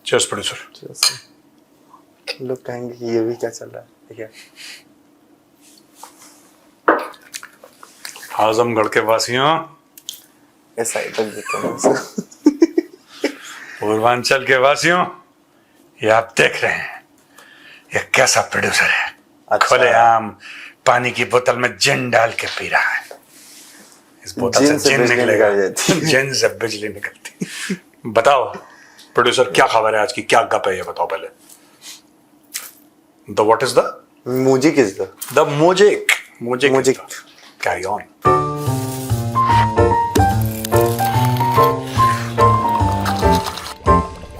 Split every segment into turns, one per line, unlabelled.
Cheers producer.
लोग कहेंगे कि ये भी क्या चल रहा है, ठीक है।
आजमगढ़ के वासियों,
ऐसा ही तक देता हूँ।
पूर्वांचल के वासियों, ये आप देख रहे हैं ये कैसा प्रोड्यूसर है।
अच्छा।
खुलेआम पानी की बोतल में जिन डाल के पी रहा है। इस बोतल से जिन निकलेगा, जिन से बिजली निकलती। बताओ प्रोड्यूसर, क्या खबर है आज की, क्या गप है ये बताओ पहले। The what is the
music is
the music carry on.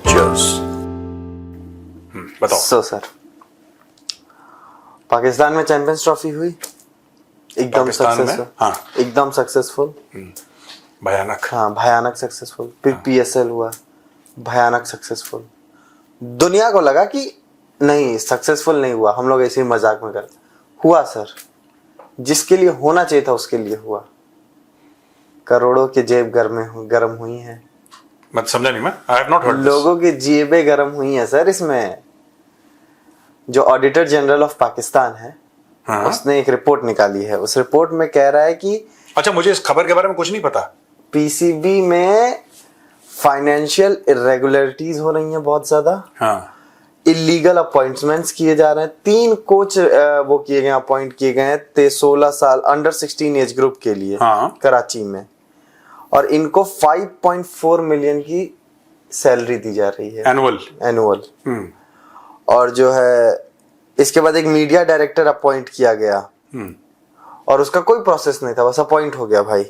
Cheers. बताओ।
सो सर, पाकिस्तान में चैंपियंस ट्रॉफी हुई, एकदम सक्सेसफुल।
हाँ,
एकदम सक्सेसफुल।
भयानक।
हाँ, भयानक सक्सेसफुल। फिर पीएसएल हुआ, भयानक सक्सेसफुल। दुनिया को लगा कि नहीं, सक्सेसफुल नहीं हुआ, हम लोग ऐसे ही मजाक में करते। हुआ सर, जिसके लिए होना चाहिए था उसके लिए हुआ। करोड़ों की जेब गर्म हुई हैं।
मत समझा नहीं मैं, आई हैव नॉट हर्ड।
लोगों की जेबें गर्म हुई हैं सर इसमें। जो ऑडिटर जनरल ऑफ पाकिस्तान है,
हाँ।
उसने एक रिपोर्ट निकाली है। उस रिपोर्ट में कह रहा है कि
अच्छा, मुझे इस खबर के बारे में कुछ नहीं पता।
पीसीबी में फाइनेंशियल इरेगुलरिटीज हो रही हैं बहुत ज्यादा।
हाँ।
इलीगल अपॉइंटमेंट्स किए जा रहे हैं। 3 कोच वो किए गए, अपॉइंट किए गए हैं 16 साल अंडर 16 एज ग्रुप के लिए।
हाँ।
कराची में। और इनको 5.4 मिलियन की सैलरी दी जा रही है एनुअल। और जो है इसके बाद एक मीडिया डायरेक्टर अपॉइंट किया गया, और उसका कोई प्रोसेस नहीं था, बस अपॉइंट हो गया भाई,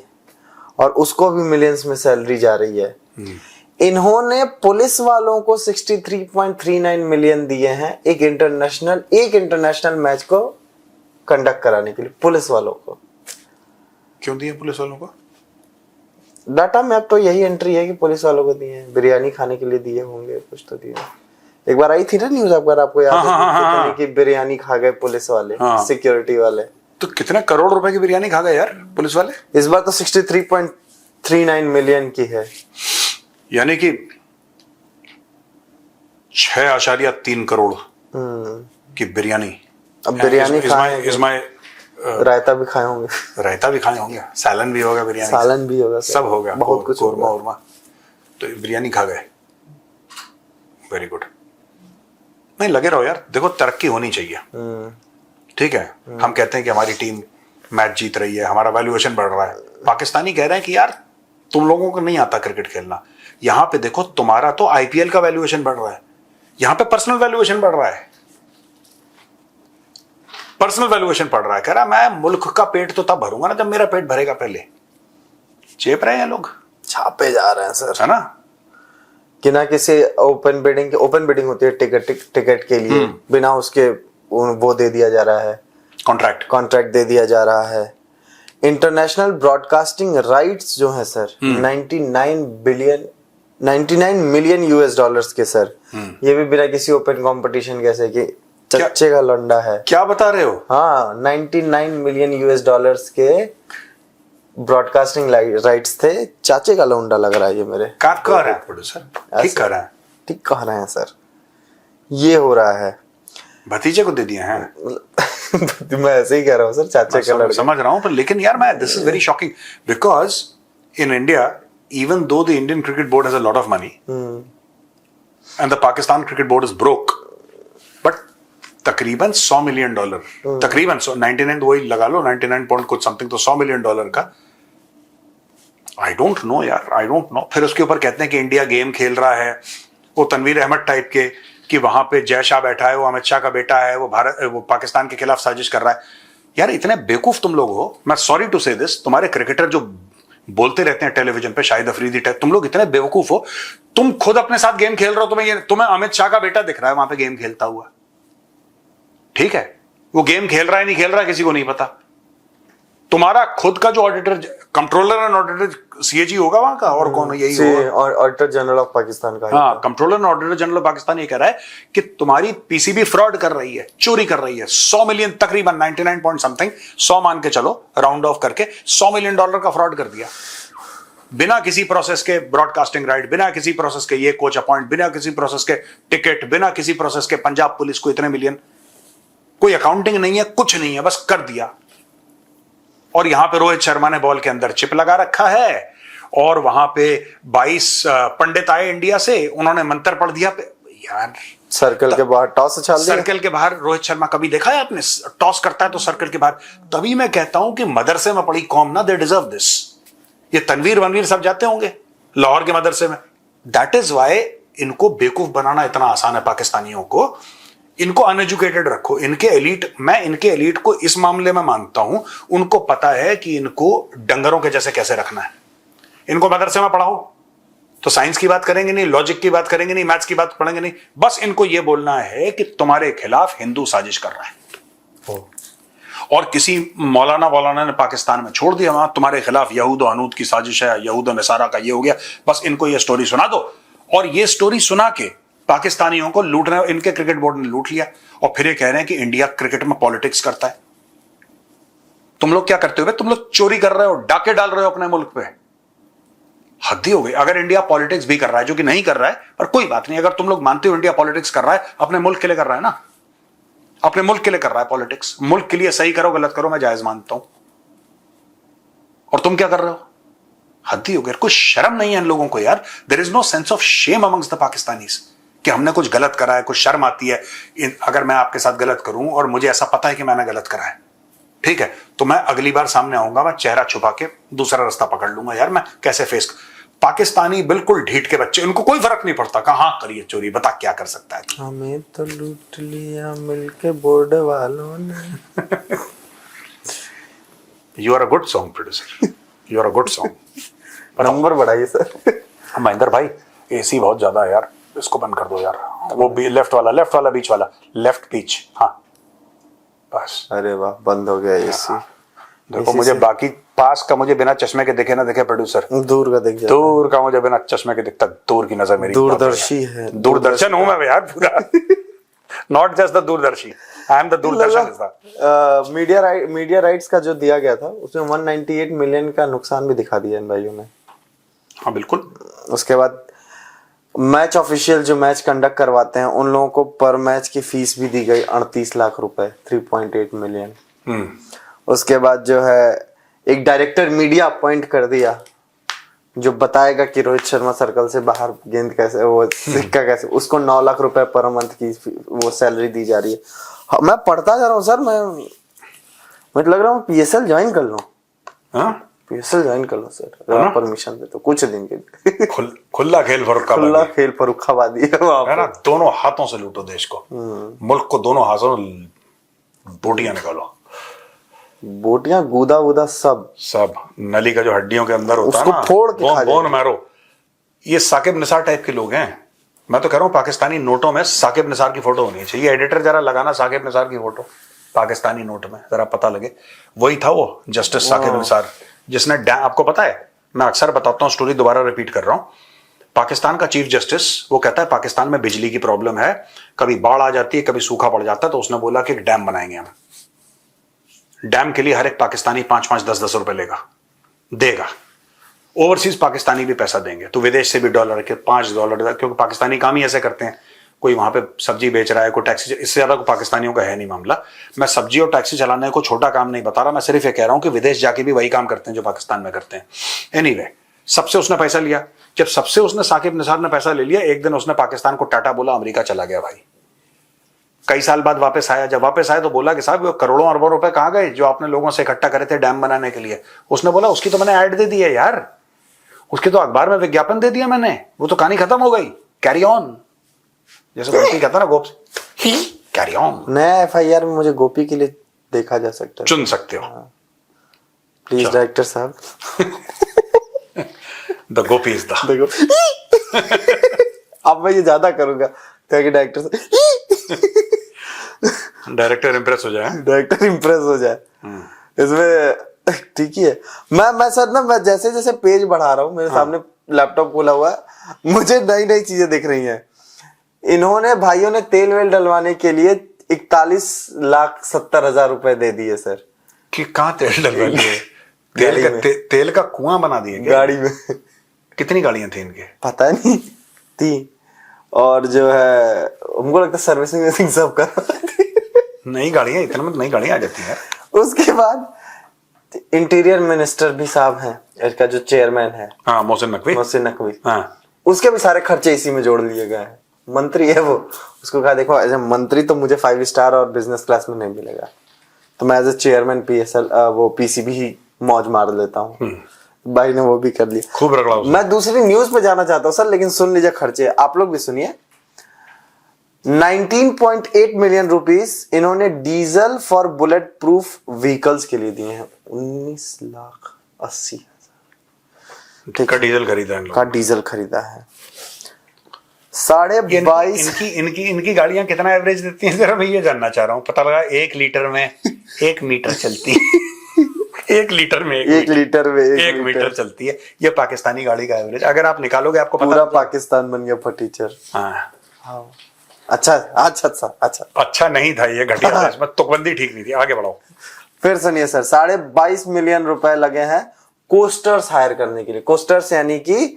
और उसको भी मिलियंस में सैलरी जा रही है। इन्होंने पुलिस वालों को 63.39 मिलियन दिए हैं एक इंटरनेशनल मैच को कंडक्ट कराने के लिए। पुलिस वालों को
क्यों दिए? पुलिस वालों को
डाटा में अब तो यही एंट्री है कि पुलिस वालों को दिए हैं, बिरयानी खाने के लिए दिए होंगे, कुछ तो दिए। एक बार आई थी ना न्यूज, अगर आपको याद है कि बिरयानी खा गए पुलिस वाले, सिक्योरिटी वाले।
तो कितने करोड़ रुपए की बिरयानी खा गए यार पुलिस वाले?
इस बार तो 63.39 मिलियन की है,
यानी कि 6.3 करोड़ की बिरयानी।
अब बिरयानी खाए, रायता भी खाए होंगे,
रायता भी खाए होंगे, सालन भी होगा, बिरयानी
सालन भी होगा,
सब होगा,
बहुत कुछ
होगा। तो बिरयानी खा गए, वेरी गुड। नहीं, लगे रहो यार, देखो तरक्की होनी चाहिए, ठीक है। हम कहते हैं कि हमारी टीम मैच जीत रही है, हमारा वैल्यूएशन बढ़ रहा है। पाकिस्तानी कह रहे हैं कि यार तुम लोगों को नहीं आता क्रिकेट खेलना। यहां पे देखो, तुम्हारा तो आईपीएल का वैल्यूएशन बढ़ रहा है, यहां पे पर्सनल वैल्यूएशन बढ़ रहा है। पर्सनल वैल्यूएशन बढ़ रहा है। कह रहा मैं मुल्क का पेट तो तब भरूंगा ना जब मेरा पेट भरेगा। पहले चेप रहे हैं लोग,
छापे जा रहे हैं सर,
है ना।
कि ना किसी ओपन बिडिंग होती है टिकट के लिए, बिना उसके वो दे दिया जा रहा है, कॉन्ट्रैक्ट दे दिया जा रहा है। इंटरनेशनल ब्रॉडकास्टिंग राइट्स जो है सर 99 मिलियन यूएस डॉलर्स के सर, ये भी बिना किसी ओपन कंपटीशन कैसे कि चच्चे का लौंडा है।
क्या बता रहे हो?
हाँ, 99 मिलियन यूएस डॉलर्स के ब्रॉडकास्टिंग राइट्स थे। चाचे का लौंडा लग रहा है ये मेरे।
ठीक कह रहा है,
ठीक कह रहे हैं सर। ये हो रहा है,
भतीजे को दे दिए हैं।
मैं ऐसे ही कह रहा हूँ सर, चाचे का लड़का।
समझ रहा हूँ, पर लेकिन यार मैं this is very shocking because in India, even though the Indian cricket board has a lot of money and the Pakistan cricket board is broke, but तकरीबन $100 मिलियन, तकरीबन 99 वही लगा लो, 99 पॉइंट कुछ समथिंग, तो $100 मिलियन का। आई डोंट नो यार, I don't know. फिर उसके ऊपर कहते हैं कि इंडिया गेम खेल रहा है, वो तनवीर अहमद टाइप के, कि वहां पे जय शाह बैठा है, वो अमित शाह का बेटा है, वो पाकिस्तान के खिलाफ साजिश कर रहा है। यार इतने बेवकूफ तुम लोग हो। मैं सॉरी टू से दिस, तुम्हारे क्रिकेटर जो बोलते रहते हैं टेलीविजन पे, शाहिद अफरीदी टाइप, तुम लोग इतने बेवकूफ हो। तुम खुद अपने साथ गेम खेल रहे हो, तुम्हें अमित शाह का बेटा दिख रहा है वहां पे गेम खेलता हुआ, ठीक है। वो गेम खेल रहा है नहीं खेल रहा है किसी को नहीं पता। तुम्हारा खुद का जो auditor, controller and auditor CAG होगा वहां का, और कौन? यही होगा,
ऑडिटर जनरल ऑफ पाकिस्तान का।
हाँ, controller and auditor general of Pakistan ये कह रहा है कि तुम्हारी पीसीबी फ्रॉड कर रही है, चोरी कर रही है। 100 मिलियन, तकरीबन 99 पॉइंट समथिंग, 100 मान के चलो, राउंड ऑफ करके $100 मिलियन का फ्रॉड कर दिया। बिना किसी प्रोसेस के ब्रॉडकास्टिंग राइट, बिना किसी प्रोसेस के ये कोच अपॉइंट, बिना किसी प्रोसेस के टिकट, बिना किसी प्रोसेस के पंजाब पुलिस को इतने मिलियन, कोई अकाउंटिंग नहीं है, कुछ नहीं है, बस कर दिया। और यहां पे रोहित शर्मा ने बॉल के अंदर चिप लगा रखा है, और वहां पे 22 पंडित आए इंडिया से, उन्होंने मंत्र पढ़ दिया। यार
सर्कल के बाहर टॉस उछाल दिया।
सर्कल के बाहर रोहित शर्मा कभी देखा है आपने? टॉस करता है तो सर्कल के बाहर। तभी मैं कहता हूं कि मदरसे में पड़ी कौम ना, दे डिजर्व दिस। ये तनवीर वनवीर सब जाते होंगे लाहौर के मदरसे में। दैट इज वाई इनको बेवकूफ बनाना इतना आसान है पाकिस्तानियों को। इनको अनएजुकेटेड रखो। इनके एलीट, मैं इनके एलीट को इस मामले में मानता हूं, उनको पता है कि इनको डंगरों के जैसे कैसे रखना है। इनको मदरसे में पढ़ाओ तो साइंस की बात करेंगे नहीं, लॉजिक की बात करेंगे नहीं, मैथ्स की बात पढ़ेंगे नहीं। बस इनको यह बोलना है कि तुम्हारे खिलाफ हिंदू साजिश कर रहा है। और किसी मौलाना ने पाकिस्तान में छोड़ दिया, वहां तुम्हारे खिलाफ यहूद और हनूद की साजिश है, यहूद और नसारा का ये हो गया। बस इनको ये स्टोरी सुना दो, और ये स्टोरी सुना के पाकिस्तानियों को लूटना। इनके क्रिकेट बोर्ड ने लूट लिया, और फिर ये कह रहे हैं कि इंडिया क्रिकेट में पॉलिटिक्स करता है। तुम लोग क्या करते हो? तुम लोग चोरी कर रहे हो, डाके डाल रहे हो अपने मुल्क पे। हद हो गई। अगर इंडिया पॉलिटिक्स भी कर रहा है, जो कि नहीं कर रहा है, पर कोई बात नहीं, अगर तुम लोग मानते हो इंडिया पॉलिटिक्स कर रहा है, अपने मुल्क के लिए कर रहा है ना, अपने मुल्क के लिए कर रहा है पॉलिटिक्स। मुल्क के लिए सही करो गलत करो मैं जायज मानता हूं। और तुम क्या कर रहे हो? हद हो गई। कुछ शर्म नहीं है इन लोगों को यार। There is no sense of shame amongst the Pakistanis कि हमने कुछ गलत करा है। कुछ शर्म आती है अगर मैं आपके साथ गलत करूं और मुझे ऐसा पता है कि मैंने गलत करा है, ठीक है, तो मैं अगली बार सामने आऊंगा, मैं चेहरा छुपा के दूसरा रास्ता पकड़ लूंगा। यार मैं कैसे फेस। पाकिस्तानी बिल्कुल ढीठ के बच्चे, उनको कोई फर्क नहीं पड़ता। कहां करिए चोरी, बता क्या कर सकता है।
हमें तो लूट लिया मिलके बोर्ड वालों ने।
You are a good song producer, you are a good song.
Number बढ़ाइए सर।
महेंद्र भाई एसी बहुत ज्यादा है यार, इसको बंद कर दो यार। वो भी लेफ्ट वाला बीच वाला, लेफ्ट बीच। हाँ बस।
अरे वाह, बंद हो गया एसी।
देखो मुझे बाकी पास का मुझे बिना चश्मे के दिखे ना दिखे प्रोड्यूसर,
दूर का दिख जाता।
दूर का मुझे बिना चश्मे के दिखता। दूर की नजर मेरी
दूरदर्शी है।
दूरदर्शन हूं मैं यार पूरा। नॉट जस्ट द दूरदर्शी, I am the Doordarshan.
Media rights का जो दिया गया था उसमें 198 मिलियन का नुकसान भी दिखा दिया इन भाइयों ने।
हाँ बिल्कुल।
उसके बाद मैच ऑफिशियल जो मैच कंडक्ट करवाते हैं उन लोगों को पर मैच की फीस भी दी गई 38 लाख रुपए, 3.8 मिलियन। उसके बाद जो है एक डायरेक्टर मीडिया अपॉइंट कर दिया जो बताएगा कि रोहित शर्मा सर्कल से बाहर गेंद कैसे, वो सिक्का कैसे, उसको 9 लाख रुपए पर मंथ की वो सैलरी दी जा रही है। हाँ, मैं पढ़ता जा रहा हूँ सर, मुझे लग रहा हूँ PSL ज्वाइन कर लो। PSL ज्वाइन कर लो सर, परमिशन दे तो कुछ दिन के।
खुला खेल फरुखाबादी,
खुला खेल फरुखाबादी है वहाँ
ना। दोनों हाथों से लूटो देश को, मुल्क को दोनों हाथों बोटियां निकालो।
बोटियां गूदा वूदा सब
नली का जो हड्डियों के अंदर होता है ना,
फोड़ के
बोन मारो। ये साकिब निसार टाइप के लोग हैं। मैं तो कह रहा हूँ पाकिस्तानी नोटों में साकिब निसार की फोटो होनी चाहिए। एडिटर जरा लगाना साकिब निसार की फोटो पाकिस्तानी नोट में, जरा पता लगे। वही था वो जस्टिस साकिब निसार जिसने आपको पता है, मैं अक्सर बताता हूँ, स्टोरी दोबारा रिपीट कर रहा हूँ। पाकिस्तान का चीफ जस्टिस वो कहता है पाकिस्तान में बिजली की प्रॉब्लम है, कभी बाढ़ आ जाती है, कभी सूखा पड़ जाता है, तो उसने बोला कि एक डैम बनाएंगे हम। डैम के लिए हर एक पाकिस्तानी 5-5, 10-10 रुपए देगा। ओवरसीज पाकिस्तानी भी पैसा देंगे, तो विदेश से भी डॉलर के $5, क्योंकि पाकिस्तानी काम ही ऐसे करते हैं। कोई वहां पे सब्जी बेच रहा है, कोई टैक्सी, इससे ज्यादा पाकिस्तानियों का है नहीं मामला। मैं सब्जी और टैक्सी चलाने को छोटा काम नहीं बता रहा, मैं सिर्फ ये कह रहा हूं कि विदेश जाके भी वही काम करते हैं जो पाकिस्तान में करते हैं। एनीवे, सबसे उसने पैसा लिया। जब सबसे उसने साकिब निसार ने पैसा ले लिया, एक दिन उसने पाकिस्तान को टाटा बोला, अमेरिका चला गया भाई। कई साल बाद वापस आया। जब वापस आया तो बोला कि साहब करोड़ों अरबों रुपए कहां गए जो आपने लोगों से इकट्ठा करे थे डैम बनाने के लिए। उसने बोला उसकी तो मैंने ऐड दे दी है यार, उसकी तो अखबार में विज्ञापन दे दिया मैंने, वो तो कहानी खत्म हो गई। कैरी ऑन, जैसे गोपी कहता ना, गोप कैरी ऑन।
नया FIR में मुझे गोपी के लिए देखा जा सकता है,
चुन सकते हो।
प्लीज डायरेक्टर साहब।
The Gopi is the.
देखो अब मैं ये ज्यादा करूंगा ताकि
डायरेक्टर इंप्रेस हो जाए।
डायरेक्टर इंप्रेस हो जाए इसमें। ठीक ही है। मैं सर ना, मैं जैसे जैसे पेज बढ़ा रहा हूँ, मेरे सामने लैपटॉप खोला हुआ है, मुझे नई नई चीजें दिख रही हैं। इन्होंने भाइयों ने तेल वेल डलवाने के लिए 41,70,000 रुपए दे दिए सर।
कि कहाँ तेल डलवा लिए? तेल का कुआं बना दिए क्या?
गाड़ी में।
कितनी गाड़ियां थी इनके?
पता नहीं थी। और जो है हमको लगता है सर्विसिंग सब कर
नई गाड़ियां, इतने में नई गाड़ियां आ जाती हैं।
उसके बाद इंटीरियर मिनिस्टर भी साहब हैं, इसका जो चेयरमैन है,
हाँ, मोहसिन नकवी।
मोहसिन नकवी,
हाँ,
उसके भी सारे खर्चे इसी में जोड़ लिए गए हैं। मंत्री है वो, उसको कहा देखो एज ए मंत्री तो मुझे 5 स्टार और बिजनेस क्लास में नहीं मिलेगा, तो मैं एज ए चेयरमैन PSL वो PCB ही मौज मार लेता हूँ। भाई ने वो भी कर लिया,
खूब रगड़ा उसने।
मैं दूसरी न्यूज पे जाना चाहता हूँ सर, लेकिन सुन लीजिए खर्चे, आप लोग भी सुनिए। 19.8 मिलियन रुपीस इन्होंने diesel for bullet proof vehicles के लिए दिए हैं। 19,80,000
का डीजल खरीदा है इन
का
लोगों
डीजल खरीदा है। 22.5
इनकी गाड़ियां कितना एवरेज देती हैं जरा मैं ये जानना चाह रहा हूँ। पता लगा 1 लीटर में 1 मीटर चलती है। 1 लीटर में
1 लीटर में
1 मीटर चलती है। ये पाकिस्तानी गाड़ी का एवरेज अगर आप निकालोगे आपको
पूरा पाकिस्तान बन गया फटीचर।
हाँ, अच्छा नहीं था ये, घटिया था, इसमें तुकबंदी ठीक नहीं थी। आगे बढ़ाओ।
फिर सुनिए सर, 22.5 मिलियन रुपए लगे हैं कोस्टर्स हायर करने के लिए। कोस्टर्स यानी कि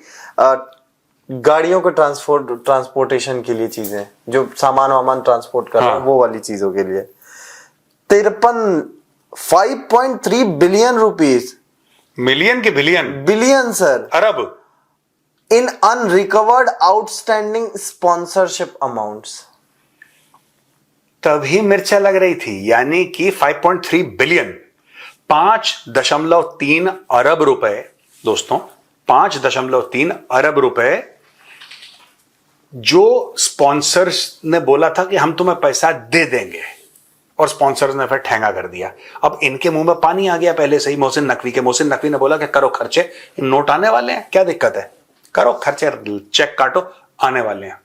गाड़ियों के ट्रांसपोर्टेशन के लिए चीजें, जो सामान वामान ट्रांसपोर्ट कर रहे हैं, वो वाली चीजों के लिए 5.3 बिलियन रुपीस।
मिलियन के
बिलियन सर,
अरब
इन अनरिकवर्ड आउटस्टैंडिंग स्पॉन्सरशिप अमाउंट्स।
तभी मिर्चा लग रही थी, यानी कि 5.3 बिलियन, 5.3 अरब रुपए दोस्तों, 5.3 अरब रुपए जो स्पॉन्सर्स ने बोला था कि हम तुम्हें पैसा दे देंगे, और स्पॉन्सर्स ने फिर ठेंगा कर दिया। अब इनके मुंह में पानी आ गया पहले से ही मोहसिन नकवी के। मोहसिन नकवी ने बोला कि करो खर्चे, नोट आने वाले हैं, क्या दिक्कत है, करो खर्चे, चेक काटो, आने वाले हैं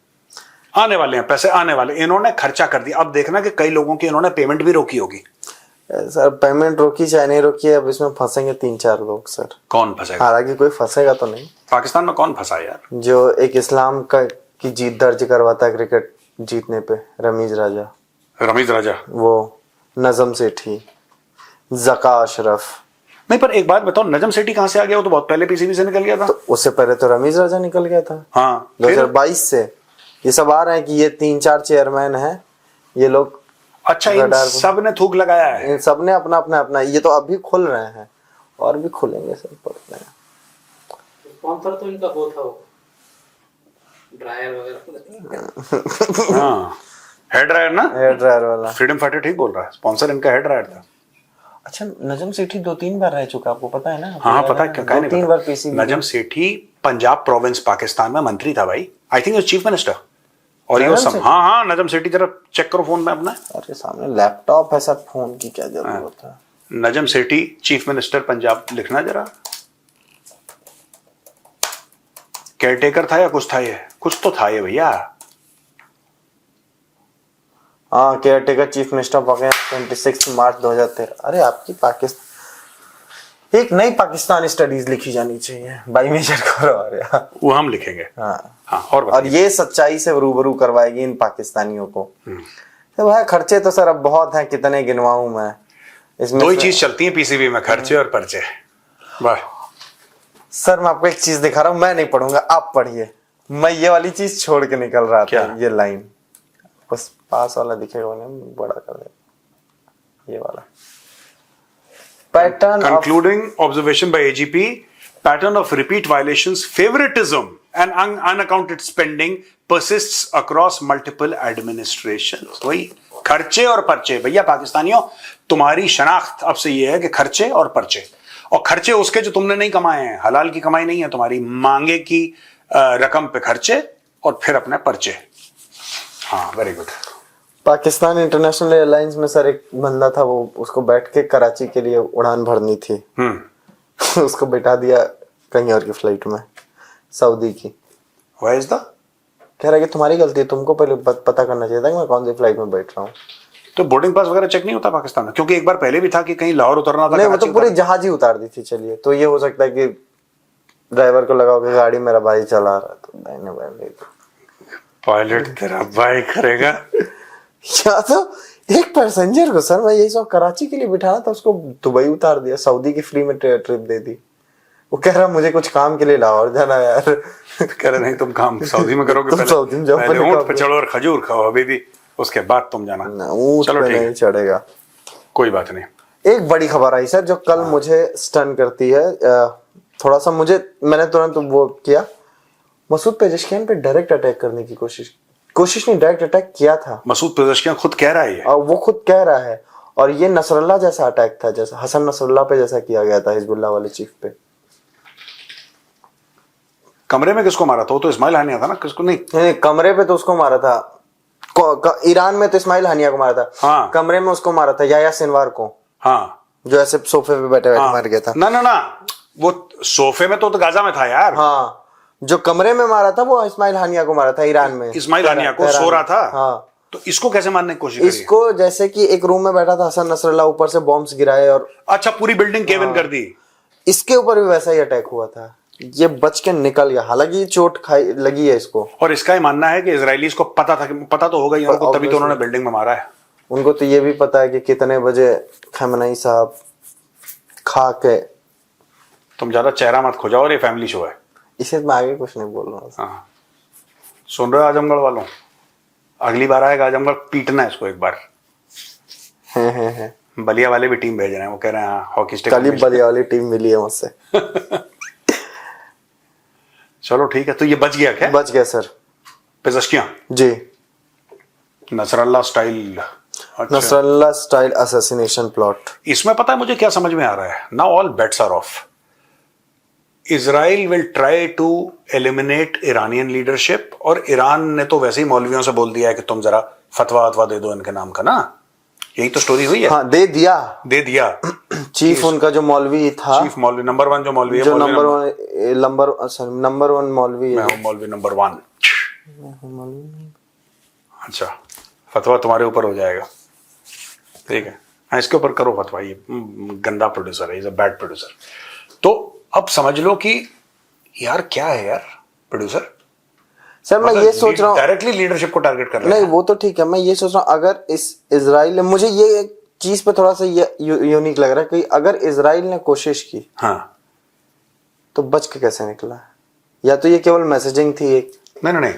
पैसे आने वाले। इन्होंने खर्चा कर दिया। अब देखना कि कई लोगों की इन्होंने पेमेंट भी रोकी होगी।
सर पेमेंट रोकी चाहे नहीं रोकी, अब इसमें फंसेंगे 3-4 लोग सर।
कौन फंसेगा?
हालांकि कोई फंसेगा तो नहीं।
पाकिस्तान में कौन फंसा यार?
जो एक इस्लाम की जीत दर्ज करवाता है क्रिकेट जीतने पे, रमीज राजा, वो नजम सेठी, जका अशरफ।
नहीं, पर एक बात बताओ, नजम सेठी कहां से आ गया? वो तो बहुत पहले PCB से निकल गया था।
तो उससे पहले तो रमीज राजा निकल गया था।
हाँ,
2022 से ये सब आ रहे हैं कि ये 3-4 चेयरमैन हैं, ये लोग।
अच्छा, इन सब ने थूक लगाया है।
इन सब ने अपना ये तो अभी खुल रहे हैं और भी खुलेंगे सब पड़ते हैं।
स्पॉन्सर तो इनका वो था, वो ड्रायर वगैरह।
हाँ, हेयर ड्रायर ना,
हेयर ड्रायर वाला।
फ्रीडम फाइटर ठीक बोल रहा है, स्पॉन्सर इनका हेयर ड्रायर था।
अच्छा, नजम सेठी 2-3 बार रह चुका, आपको पता है ना?
हाँ, पता है, क्या नहीं
2-3 बार PCB।
नजम सेठी पंजाब प्रोविंस पाकिस्तान में मंत्री था भाई। I think chief minister. और ये हाँ, नजम सेठी, जरा चेक करो फोन में अपना।
अरे सामने लैपटॉप है सर, फोन की क्या जरूरत है?
नजम सेठी चीफ मिनिस्टर पंजाब लिखना जरा। केयरटेकर था या कुछ था, ये कुछ तो था ये भैया।
हाँ, केयरटेकर चीफ मिनिस्टर पाकिस्तान 26 मार्च 2013। अरे आपकी पाकिस्तान, एक नई पाकिस्तान स्टडीज लिखी जानी चाहिए, बाई मेजर करो।
वो हम लिखेंगे।
हाँ,
और
ये सच्चाई से रूबरू करवाएगी इन पाकिस्तानियों को। तो भाई खर्चे तो सर अब बहुत हैं, कितने गिनवाऊं मैं? इसमें
2 ही चीज चलती है PCB में, खर्चे और पर्चे। वाह
सर, मैं आपको एक चीज दिखा रहा हूं, मैं नहीं पढ़ूंगा, आप पढ़िए। मैं ये वाली चीज छोड़ के निकल रहा था, ये लाइन बस पास वाला दिखेगा, बड़ा कर दे, ये वाला। Pattern
Concluding observation by AGP, pattern of repeat violations, favoritism and unaccounted spending persists across multiple administrations. वही खर्चे और पर्चे। भैया पाकिस्तानियों, तुम्हारी शनाख्त अब से ये है कि खर्चे और पर्चे, और खर्चे उसके जो तुमने नहीं कमाए हैं, हलाल की कमाई नहीं है तुम्हारी, मांगे की रकम पे खर्चे और फिर अपने पर्चे। हाँ, very good.
Pakistan international airlines में सर एक बंदा था, वो उसको बैठ के कराची के लिए उड़ान भरनी थी। उसको बैठा दिया कहीं और की फ्लाइट में, सऊदी की।
Why is that?
कह रहा है कि तुम्हारी गलती है, तुमको पहले पता करना चाहिए था कि मैं कौन सी फ्लाइट में बैठ रहा हूँ।
तो बोर्डिंग पास वगैरह चेक नहीं होता पाकिस्तान में? क्योंकि एक बार पहले भी था कि कहीं लाहौर उतरना था।
नहीं, वो तो पूरी जहाज ही उतार दी थी। चलिए, तो ये हो सकता है कि ड्राइवर को लगा कि गाड़ी मेरा भाई चला रहा है, तो मैंने
पायलट तेरा भाई करेगा।
या तो एक पैसेंजर को सर मैं यही सब कराची के लिए बिठाना था, उसको दुबई उतार दिया, सऊदी की फ्री में ट्रिप दे दी। वो कह रहा मुझे कुछ काम के लिए लाहौर जाना यार।
कह रहे नहीं तुम काम सऊदी में करोगे,
तुम सऊदी में जाओ,
पहले ऊंट पे चढ़ो और खजूर खाओ अभी भी, उसके बाद तुम जाना।
ऊंट
चलो
पे
ठीक
नहीं
है,
चढ़ेगा।
कोई बात नहीं।
एक बड़ी खबर आई सर जो कल मुझे स्टन करती है, थोड़ा सा मैंने तुरंत वो किया। मसूद पेजेशकियान पे डायरेक्ट अटैक करने की कोशिश नहीं, डायरेक्ट अटैक किया था।
मसूद पेजेशकियान खुद कह रहा है ये,
और वो खुद कह रहा है, और ये नसरल्ला जैसा अटैक था, जैसा हसन नसरल्ला पे जैसा किया गया था हिजबुल्लाह वाले चीफ पे।
कमरे में किसको मारा था? वो तो इस्माइल हानिया था ना, किसको? नहीं,
कमरे पे तो उसको मारा था, ईरान में तो इस्माइल हानिया को मारा था।
हाँ।
कमरे में उसको मारा था याया सिनवार को।
हाँ,
जो ऐसे सोफे पे बैठे बैठे मार गया था।
ना वो सोफे में तो गाजा में था यार।
हाँ, जो कमरे में मारा था वो इस्माइल हानिया को मारा था ईरान में।
इस्माइल हानिया को सो रहा था।
हाँ,
तो इसको कैसे मारने की कोशिश करी?
इसको जैसे कि एक रूम में बैठा था हसन नसरल्ला, ऊपर से बॉम्ब्स गिराए और
अच्छा, पूरी बिल्डिंग केविन कर दी।
इसके ऊपर भी वैसा ही अटैक हुआ था, ये बच के निकल गया, हालांकि चोट खाई लगी है इसको।
और इसका ही मानना है कि इजरायलीज को पता तो होगा ही उनको, तभी तो उन्होंने बिल्डिंग में मारा है।
उनको तो ये भी पता है कि कितने बजे खamenei साहब खा के।
तुम ज्यादा चेहरा मत खोजाओ, और ये फैमिली शो है।
इसे मैं आगे कुछ नहीं बोल रहा हूँ।
हाँ, सुन रहे हो आजमगढ़ वालों, अगली बार आएगा आजमगढ़, पीटना है इसको एक बार।
है।
बलिया वाले भी टीम भेज रहे हैं, वो कह रहे हैं हॉकी स्टिक।
कल ही बलिया वाली टीम मिली है मुझसे।
चलो ठीक है, तो ये बच गया क्या?
बच गया सर।
पेजेशकियान
जी,
नसरल्ला स्टाइल। अच्छा।
Nasrallah style assassination plot.
इसमें पता है मुझे क्या समझ में आ रहा है? Now all bets are off. Israel will try to eliminate Iranian leadership, और ईरान ने तो वैसे ही मौलवियों से बोल दिया है कि तुम जरा फतवा वतवा दे दो इनके नाम का ना। यही तो स्टोरी हुई है।
हाँ, दे दिया। चीफ उनका जो मौलवी था,
चीफ मौलवी नंबर 1 जो मौलवी है,
जो नंबर 1 मौलवी
मैं
है।
हूं मौलवी नंबर 1। अच्छा, फतवा तुम्हारे ऊपर हो जाएगा, ठीक है। हाँ, इसके ऊपर करो फतवा, ये गंदा प्रोड्यूसर है, इज अ बैड प्रोड्यूसर। तो अब समझ लो कि यार क्या है यार प्रोड्यूसर।
सर मैं ये सोच रहा हूँ,
डायरेक्टली लीडरशिप को टारगेट कर रहा है।
नहीं वो तो ठीक है, मैं ये सोच रहा हूँ अगर इस इजराइल ने, मुझे ये चीज पे थोड़ा सा यूनिक लग रहा है कि अगर इजराइल ने कोशिश की,
हाँ,
तो बच के कैसे निकला? या तो ये केवल मैसेजिंग थी एक?
नहीं,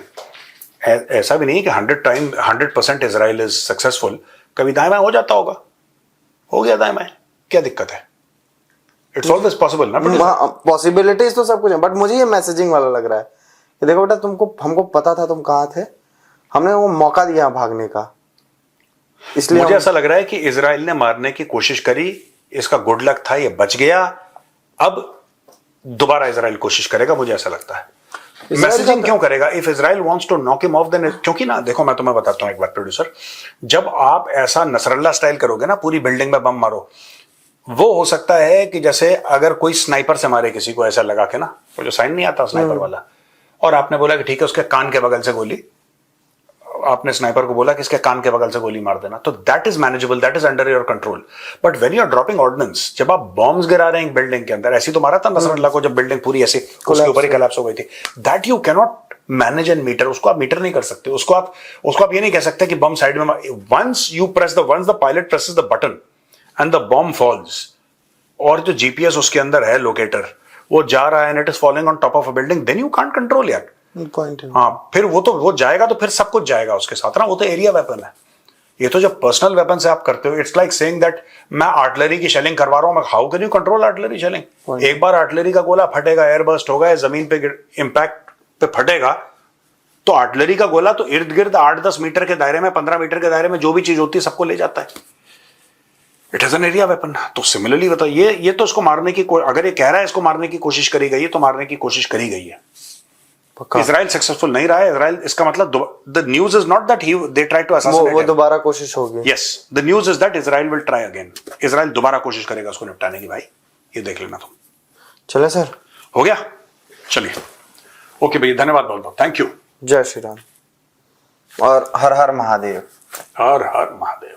ऐसा भी नहीं कि 100% इजराइल इज सक्सेसफुल। कभी दाएं बाएं हो जाता होगा, हो गया दाएं बाएं, क्या दिक्कत है? इट्स ऑलवेज पॉसिबल ना।
पॉसिबिलिटीज तो सब कुछ है, बट मुझे ये मैसेजिंग वाला लग रहा है कि देखो बेटा, हमको पता था तुम कहाँ थे, हमने वो मौका दिया भागने का, इसलिए
मुझे ऐसा लग रहा है कि इजराइल ने मारने की कोशिश करी, इसका गुड लक था, ये बच गया। अब दोबारा इजराइल कोशिश करेगा, मुझे ऐसा लगता है। मैसेजिंग क्यों करेगा? If Israel wants to knock him off, then, क्योंकि ना देखो, मैं तुम्हें बताता हूं एक बार प्रोड्यूसर, जब आप ऐसा नसरल्ला स्टाइल करोगे ना, पूरी बिल्डिंग में बम मारो, वो हो सकता है कि जैसे अगर कोई स्नाइपर से मारे किसी को ऐसा लगा के ना, वो जो साइन नहीं आता स्नाइपर वाला, और आपने बोला कि ठीक है उसके कान के बगल से गोली, आपने स्नाइपर को बोला कि इसके कान के बगल से गोली मार देना, तो that is manageable, that is under your control. But when you are dropping ordnance, जब आप बॉम्ब्स गिरा रहे हैं बिल्डिंग के अंदर, ऐसी तो मारा था नसरल्ला को जब बिल्डिंग पूरी ऐसे उसके ऊपर ही कोलैप्स हो गई थी, that you can not manage and meter, उसको आप मीटर नहीं कर सकते, उसको आप ये नहीं कह सकते कि बम साइड में, once the pilot presses the button and the bomb falls, और जो जीपीएस उसके अंदर है लोकेटर, वो जा रहा है and it is following on top of a building, then you can't control यार।
पॉइंट है।
हाँ, फिर वो जाएगा तो फिर सब कुछ जाएगा उसके साथ ना, वो तो एरिया वेपन है। ये तो जब पर्सनल वेपन से आप करते हो, इट्स लाइक सेइंग दैट मैं आर्टिलरी की शेलिंग करवा रहा हूं, how can you control artillery shelling? एक बार आर्टिलरी का गोला फटेगा, एयर बर्स्ट होगा, जमीन पे इंपैक्ट पे फटेगा, तो आर्टिलरी का गोला तो इर्द गिर्द 8-10 मीटर के दायरे में, 15 मीटर के दायरे में जो भी चीज होती है सबको ले जाता है। It is an area weapon. तो सिमिलरली बताओ, ये तो इसको मारने की, अगर ये कह रहा है इसको मारने की कोशिश करी गई है, तो मारने की कोशिश करी गई है। इजराइल सक्सेसफुल नहीं रहा है। इजराइल, इसका मतलब the news is not that they try to assassinate,
वो दोबारा कोशिश होगी।
Yes, the news is that Israel will try again. Israel दोबारा कोशिश करेगा उसको निपटाने की। भाई ये देख लेना तुम।
चले सर,
हो गया, चलिए, ओके भैया, धन्यवाद बहुत बहुत, थैंक यू।
जय श्री राम और हर हर महादेव।
हर हर महादेव।